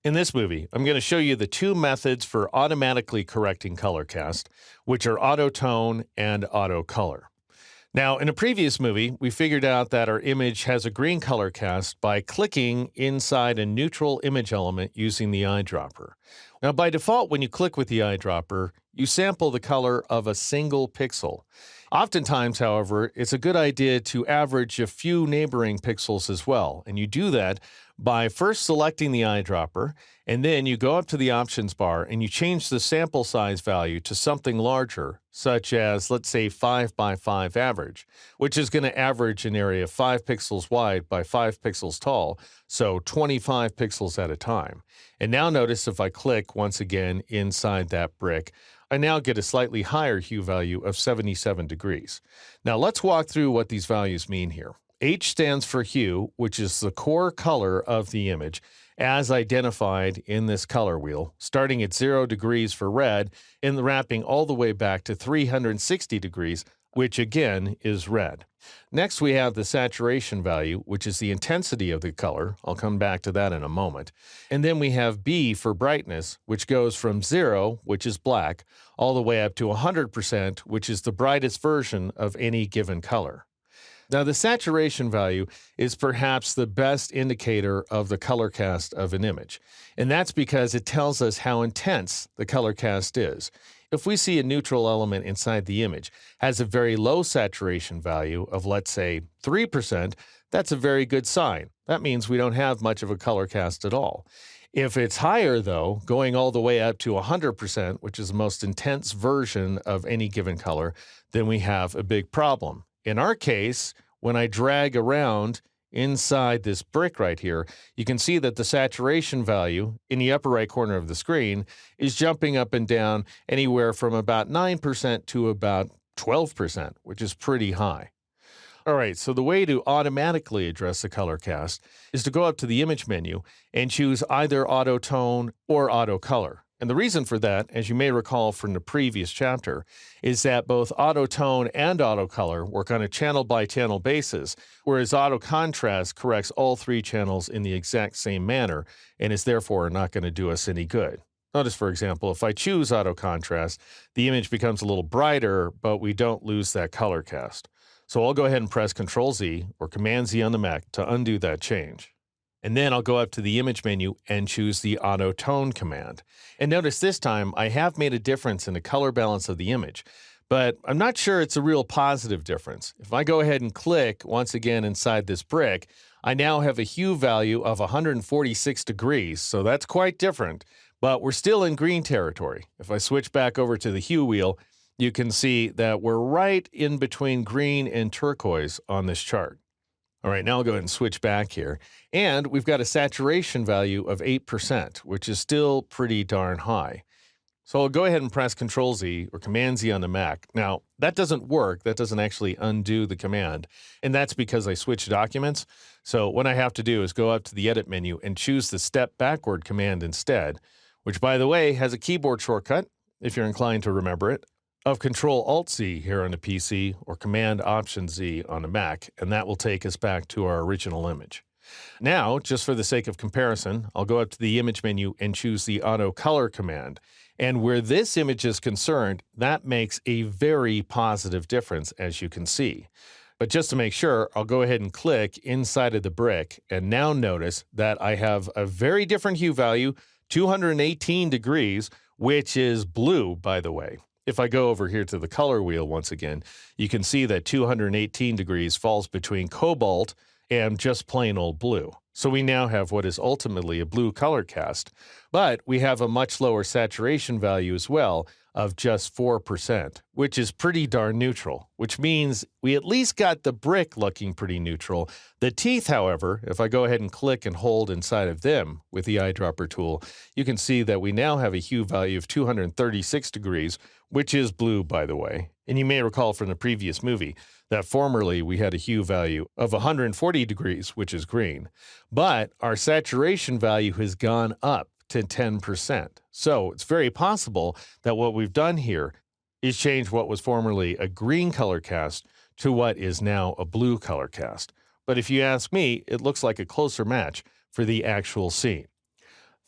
In this movie, I'm going to show you the two methods for automatically correcting color cast, which are auto tone and auto color. Now, in a previous movie, we figured out that our image has a green color cast by clicking inside a neutral image element using the eyedropper. Now, by default, when you click with the eyedropper, you sample the color of a single pixel. Oftentimes, however, it's a good idea to average a few neighboring pixels as well, and you do that by first selecting the eyedropper, and then you go up to the options bar and you change the sample size value to something larger, such as, let's say, 5 by 5 average, which is going to average an area 5 pixels wide by 5 pixels tall, so 25 pixels at a time. And now notice if I click once again inside that brick, I now get a slightly higher hue value of 77 degrees. Now let's walk through what these values mean here. H stands for hue, which is the core color of the image, as identified in this color wheel, starting at 0 degrees for red and wrapping all the way back to 360 degrees, which again is red. Next, we have the saturation value, which is the intensity of the color. I'll come back to that in a moment. And then we have B for brightness, which goes from 0, which is black, all the way up to 100%, which is the brightest version of any given color. Now, the saturation value is perhaps the best indicator of the color cast of an image, and that's because it tells us how intense the color cast is. If we see a neutral element inside the image has a very low saturation value of, let's say, 3%, that's a very good sign. That means we don't have much of a color cast at all. If it's higher, though, going all the way up to 100%, which is the most intense version of any given color, then we have a big problem. In our case, when I drag around inside this brick right here, you can see that the saturation value in the upper right corner of the screen is jumping up and down anywhere from about 9% to about 12%, which is pretty high. All right, so the way to automatically address the color cast is to go up to the image menu and choose either auto tone or auto color. And the reason for that, as you may recall from the previous chapter, is that both auto tone and auto color work on a channel-by-channel basis, whereas auto contrast corrects all three channels in the exact same manner and is therefore not going to do us any good. Notice, for example, if I choose auto contrast, the image becomes a little brighter, but we don't lose that color cast. So I'll go ahead and press Ctrl-Z or Command-Z on the Mac to undo that change. And then I'll go up to the image menu and choose the auto tone command. And notice this time I have made a difference in the color balance of the image, but I'm not sure it's a real positive difference. If I go ahead and click once again inside this brick, I now have a hue value of 146 degrees, so that's quite different, but we're still in green territory. If I switch back over to the hue wheel, you can see that we're right in between green and turquoise on this chart. All right, now I'll go ahead and switch back here. And we've got a saturation value of 8%, which is still pretty darn high. So I'll go ahead and press Ctrl-Z or Command-Z on the Mac. Now, that doesn't work. That doesn't actually undo the command. And that's because I switched documents. So what I have to do is go up to the Edit menu and choose the Step Backward command instead, which, by the way, has a keyboard shortcut, if you're inclined to remember it, of Control-Alt-Z here on the PC or Command-Option-Z on the Mac, and that will take us back to our original image. Now, just for the sake of comparison, I'll go up to the image menu and choose the Auto Color command. And where this image is concerned, that makes a very positive difference, as you can see. But just to make sure, I'll go ahead and click inside of the brick, and now notice that I have a very different hue value, 218 degrees, which is blue, by the way. If I go over here to the color wheel once again, you can see that 218 degrees falls between cobalt and just plain old blue. So we now have what is ultimately a blue color cast, but we have a much lower saturation value as well of just 4%, which is pretty darn neutral, which means we at least got the brick looking pretty neutral. The teeth, however, if I go ahead and click and hold inside of them with the eyedropper tool, you can see that we now have a hue value of 236 degrees, which is blue, by the way. And you may recall from the previous movie that formerly we had a hue value of 140 degrees, which is green. But our saturation value has gone up to 10%. So it's very possible that what we've done here is change what was formerly a green color cast to what is now a blue color cast. But if you ask me, it looks like a closer match for the actual scene.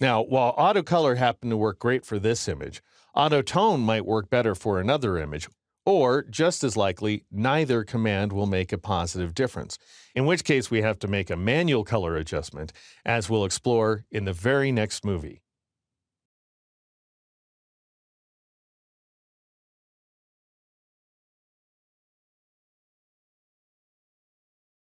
Now, while autocolor happened to work great for this image, autotone might work better for another image, or just as likely, neither command will make a positive difference, in which case we have to make a manual color adjustment, as we'll explore in the very next movie.